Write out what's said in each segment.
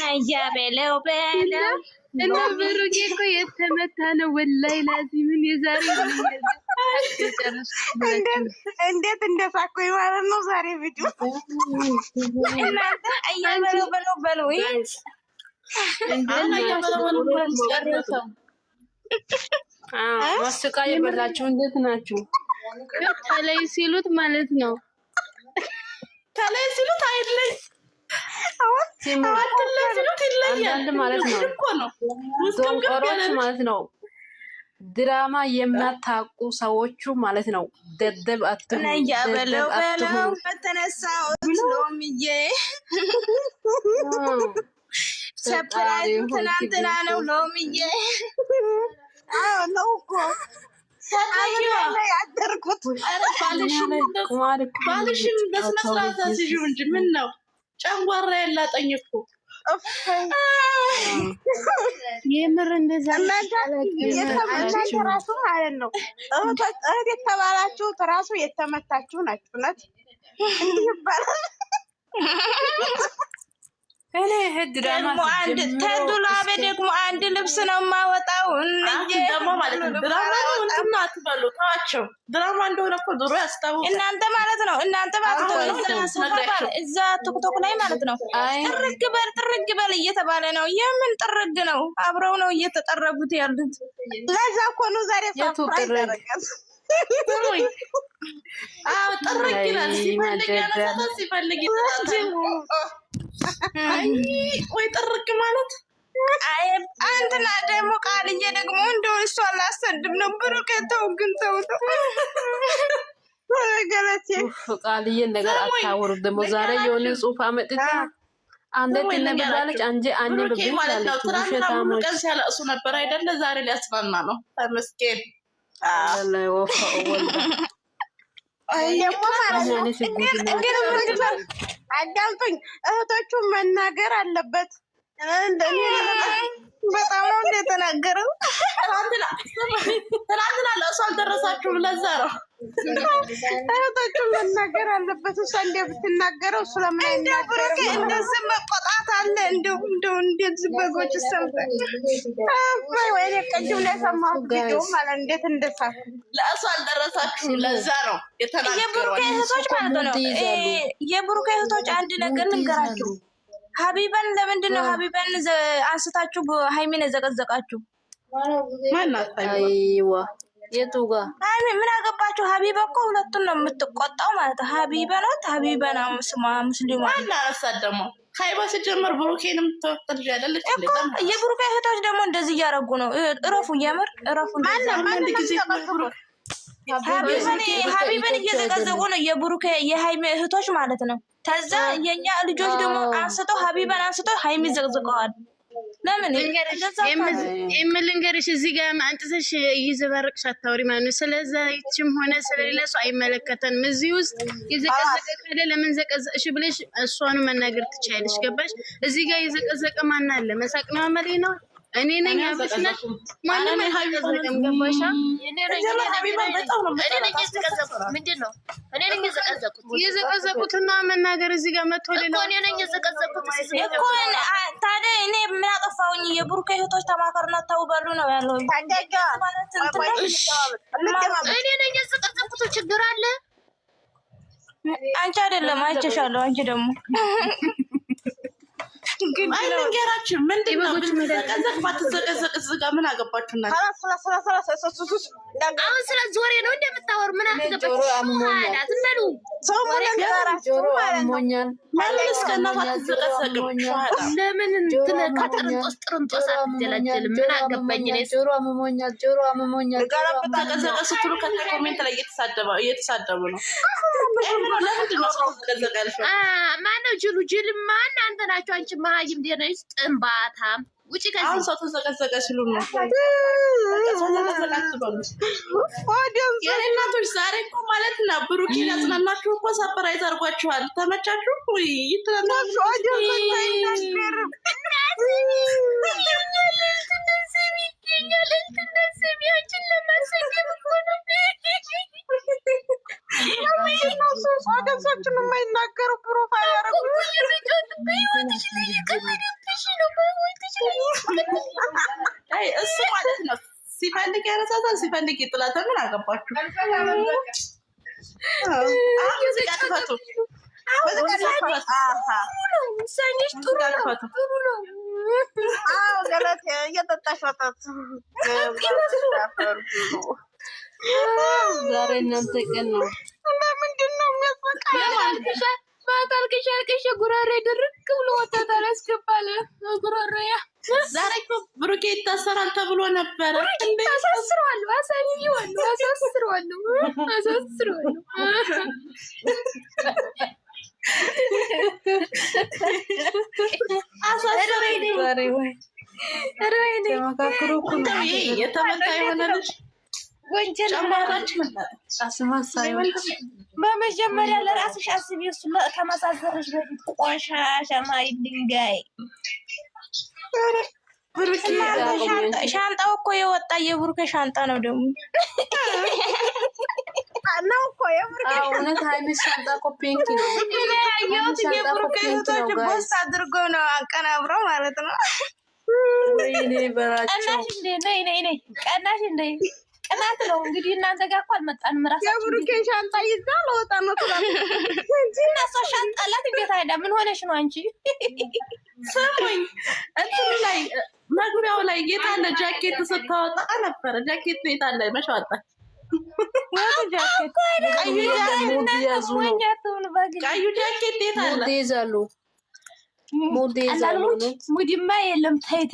ነያ በለው በለው እና ብሩኬ እኮ የተመታ ነው ወላይ ላዚምን የዛሬ እንዴት እንደሳኩኝ ማለት ነው ዛሬ ቪዲዮ እናንተ አያበለው በለው በለው ማስቃ የበላችሁ እንዴት ናችሁ? ተለይ ሲሉት ማለት ነው። ተለይ ሲሉት አይለይ አንዳንድ ማለት ነው ዶንቆሮች ማለት ነው። ድራማ የማታውቁ ሰዎቹ ማለት ነው። ደደብ አትሁኑ። በለው በለው በተነሳው ሎሚዬ ሰፕራይዝ ትናንትና ነው ሎሚዬ ነው እኮ ያደርኩት ባልሽን በስነ ስርዓት አስይዥው እንጂ ምን ነው ጨንጓራ ያላጠኝ እኮ የምር እንደዛ የተመታችሁ ራሱ ማለት ነው። እህት የተባላችሁ ራሱ የተመታችሁ ናችሁ። እውነት እንዲህ ይባላል። እኔ ህድ ደግሞ አንድ ተዱላቤ ደግሞ አንድ ልብስ ነው የማወጣው ደግሞ ማለት ነው። ድራማ ነው እንትና አትበሉ ተዋቸው። ድራማ እንደሆነ እኮ ድሮ ያስታውቃል። እናንተ ማለት ነው እዛ ቲክቶክ ላይ ማለት ነው ጥርግ በል እየተባለ ነው። የምን ጥርግ ነው? አብረው ነው እየተጠረጉት ያሉት። ለዛ እኮ ነው ዛሬ ሰርፕራይዝ ያደረጋት። አዎ ጥርግ ይላል። ሲፈልግ ወይ ጥርቅ ማለት አንተና ደግሞ ቃልዬ ደግሞ እንደው እሷ አላሰድም ነው ብሩክ ተው ግን ተው ገለቴ ቃልዬ ነገር አታወሩ። ደግሞ ዛሬ የሆነ ጽሑፍ አመጥታ አንዴ ትነበላለች አንጂ አንብብ ማለት ነው። ትናንትና ቀን ሲያለቅሱ ነበር አይደለ? ዛሬ ሊያስፈና ነው። ተመስገን አላህ ወፈው ወልዳ አዳምጡኝ። እህቶቹ መናገር አለበት። በጣም ነው እንደተናገረው። ትናንትና ለእሱ አልደረሳችሁም። ለዛ ነው እህቶቹ መናገር አለበት። እሷ እንደ ብትናገረው እሱ ለምን አይናገርም? እንደዚህ መቆጣት አለ። እንደው እንደዚህ በጎች ሰምተን ወይኔ ቅድም ላይ የሰማሁት ቪዲዮ ማለት እንዴት እንደሳት ለእሱ አልደረሳችሁም። ለዛ ነው የተናገረው። የብሩኬ እህቶች ማለት ነው። የብሩኬ እህቶች አንድ ነገር ልንገራችሁ። ሀቢባን ለምንድን ነው ሀቢባን አንስታችሁ ሃይሚን ዘቀዘቃችሁ? ማናት አይዋ የቱ ጋር ምን አገባችሁ? ሀቢባ እኮ ሁለቱን ነው የምትቆጣው ማለት ነው። ሀቢባ ናት። ሀቢባ ነው ስማ ሙስሊም ማን አሳደሙ ሀይባ ሲጀመር ብሩኬንም ተወጥል ያለልሽ እኮ የብሩኬ እህቶች ደግሞ እንደዚህ እያረጉ ነው። እረፉ፣ የምር እረፉ። አንድ ጊዜ ሀቢባን እየዘቀዘቁ ነው የብሩኬ የሃይሚ እህቶች ማለት ነው። ከዛ የኛ ልጆች ደግሞ አንስተው ሀቢባን አንስተው ሃይሚ ዘቅዝቀዋል። ለምን የምልንገርሽ እዚህ ጋር አንጥተሽ እየዘባረቅሽ አታውሪ ማለት ነው። ስለዛ ይችም ሆነ ስለሌላ ሰው አይመለከተንም። እዚህ ውስጥ የዘቀዘቀ ካለ ለምን ዘቀዘቅሽ ብለሽ እሷን መናገር ትችያለሽ። ገባሽ? እዚህ ጋር የዘቀዘቀ ማን አለ? መሳቅ ነው አመሌ ነው። እኔ ነኝ አብሽነት ማንም አይዘቀዘቅም። ገባሻ? ምንድነው እኔ ነኝ የዘቀዘቁትና መናገር እዚህ ጋር መጥቶ ሌላ እኔ ነኝ የዘቀዘቁት እኮ። ታዲያ እኔ ምን አጠፋውኝ? የብሩኬ እህቶች ተማከሩና ታውባሉ ነው ያለው። እኔ ነኝ የዘቀዘቁት። ችግር አለ? አንቺ አይደለም አይቼሻለሁ። አንቺ ደግሞ ግን አይነገራችሁ ምንድነው? ዘቀዘቅ ባትዘቀዘቅ ዝጋ ምን አገባችሁ? እና አሁን ስለ ዞሬ ነው እንደምታወር ምን አገባችሁ? አትበሉ ሰው ሞኛል ማለት እስከናፋ ተዘቀዘቅም ለምን ጥርንጦስ አትጀላጀልም? ምን አገባኝ እኔ። ጆሮ አመሞኛል ተዘቀዘቀ ስትሉ ኮሜንት ላይ እየተሳደቡ ነው። ለምንድን ነው ሰው ተዘቀዘቀ? ማነው ጅል ማን? አንተ ናችሁ። አንቺ መሀይም ደነስ ጥንባታም ውጪ ከዚህ። አሁን ሰው ተዘቀዘቀ ሲሉ ነው የእናቶች ዛሬ እኮ ማለት ነው። ብሩኬን ያጽናናችሁ እኮ ሰፕራይዝ አድርጓችኋል። ተመቻችሁ? ሰዎችን የማይናገሩ ፕሮፋይል ያደረጉ እሱ ማለት ነው ሲፈልግ ያነሳታል፣ ሲፈልግ ይጥላታል። ምን አገባችሁ? ዛሬ እናንተ ቀን ነው። ምንድን ነው የሚያስበቃ? ማታልቅሻልቅሽ ጉራሬ ድርቅ ብሎ ወጣት አላስገባለ ጉራሬያ። ዛሬ እኮ ብሩኬ ይታሰራል ተብሎ ነበረ። አሳስረዋል፣ አሳይዋል፣ አሳስረዋል፣ አሳስረዋል። የተመታ የሆነ ልጅ ወንጀል በመጀመሪያ ለራስሽ አስቢ። እሱ ከማሳዘርሽ በፊት ቆሻሻ ማይ ድንጋይ ሻንጣው እኮ የወጣ የብሩኬ ሻንጣ ነው ደግሞ ነው እኮ የብሩኬ እውነት ሃይሚስ ሻንጣ እኮ ፒንክ ነው። የብሩኬ ፎቶች ፖስት አድርጎ ነው አቀናብረው ማለት ነው። ወይኔ በራቸው ቀናሽ እንደ ነይ ቀናሽ እንደ ቅናት ነው እንግዲህ። እናንተ ጋር እኮ አልመጣንም። ራሳችን የብሩኬ ሻንጣ ይዛ ለወጣ ነው እና እሷ ሻንጣ አላት። እንዴት አይዳ ምን ሆነሽ ነው አንቺ? ሰሙኝ እንትን ላይ መግቢያው ላይ የታለ ጃኬት ስታወጣ ነበረ። ጃኬት ነው የታለ መሻወጣ ቀዩ ጃኬት የታለ? ሙድማ የለም። ተይ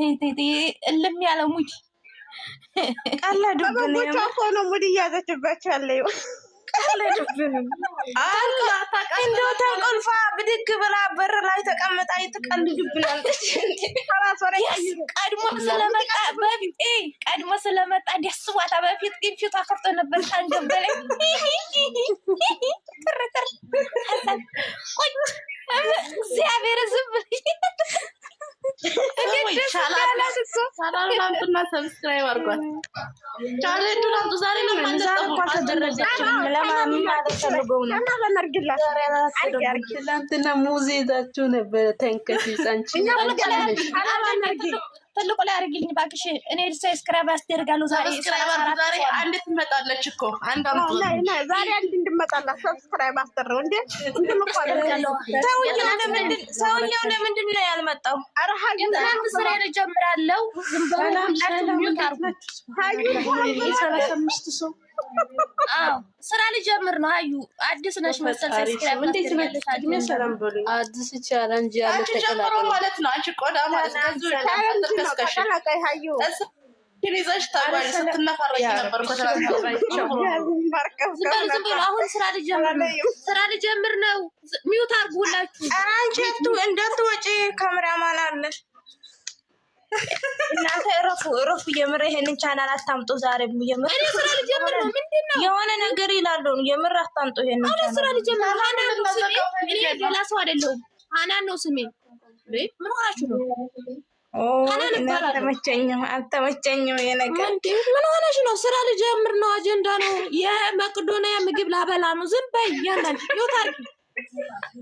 እልም ያለ ሙድ ቀለዱብን እኮ ነው። ሙድ እያዘችባቸው ያለው ቀለዱብን። እንደው ተንቆልፋ ብድግ ብላ በር ላይ ተቀምጣ ትቀልዱብናለች። ቀድሞ ስለመጣ ደስ ዋታ። በፊት ግን ፊቷ ከፍቶ ነበር። ታንገበለ ትርትር እግዚአብሔር ዝም ሳላላምጡና ሰብስክራይብ አድርጓት። ቻሌንጁን አምጡ። ዛሬ ትላንትና ሙዝ ይዛችሁ ነበረ። ተንከሲስ አንቺ ትልቁ ላይ አድርጊልኝ እባክሽ። እኔ ሰብስክራይብ አስደርጋለሁ። ዛሬ አንድ ትመጣለች እኮ አንድ ዛሬ አንድ እንድመጣላት ሰብስክራይብ አስደረው እንዴ ሰውኛው ለምንድን ነው ያልመጣው? ትናንት ስራ ጀምራለሁ። ዝም ብሎ ስራ ልጀምር ነው። አዩ አዲስ ነሽ መሰል ሰብስክራይብ አዲስ ይቻላል እንጂ ያለ ተቀላቀለ ማለት ነው። አንቺ ቆዳ ማለት ይዘሽ ታባል ስትነፈረኝ ነበር እኮ ዝም ብሎ አሁን ስራ ልጀምር ነው። ሚውት አድርጉላችሁ። አንቺ እንዳትወጪ ካሜራማን አለ። እናንተ እረፉ። የምር ይሄንን ቻናል አታምጡ። ዛሬ የምር እኔ ስራ ልጀምር ነው። ምንድነው የሆነ ነገር ይላሉ። የምር አታምጡ ይሄንን ቻናል። ስራ ልጀምር ሃናን ነው ስሜ። እኔ ሌላ ሰው አይደለሁም። ሃናን ነው ስሜ። ምን ሆናችሁ ነው? አልተመቸኝም የነገር ምን ሆነሽ ነው? ስራ ልጀምር ነው። አጀንዳ ነው። የመቅዶኒያ ምግብ ላበላ ነው። ዝም በይ ያናል። ይወታርቂ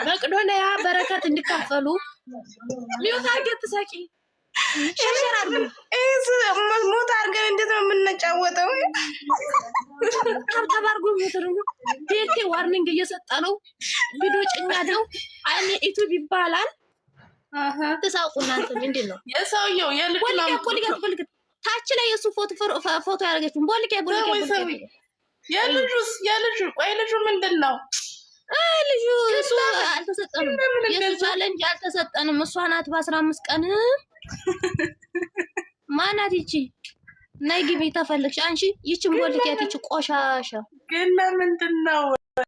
መቅዶኒያ በረከት እንዲካፈሉ ይወታርቂ ትሳቂ ሸሸራሉ ሞት አድርገን እንዴት ነው የምንጫወተው? ተባርጎ ሞተሩ ቤቴ ዋርኒንግ እየሰጠ ነው። ቪዲዮ ጭኛ ነው። አይኔ ዩቲዩብ ይባላል። ተሳውቁ እናንተ ምንድን ነው የሰውየው የልጅ ታች ላይ የሱ ፎቶ ያደረገችው ቦልቄ ልጁ ምንድን ነው? ልጁ እሱ አልተሰጠንም። የሱ ቻሌንጅ አልተሰጠንም። እሷ ናት በ15 ቀን ማናት ይቺ? ነይ ግቢ ተፈልግሽ አንቺ። ይቺን ቦልቄ ይቺ ቆሻሻ ግን ለምንድን ነው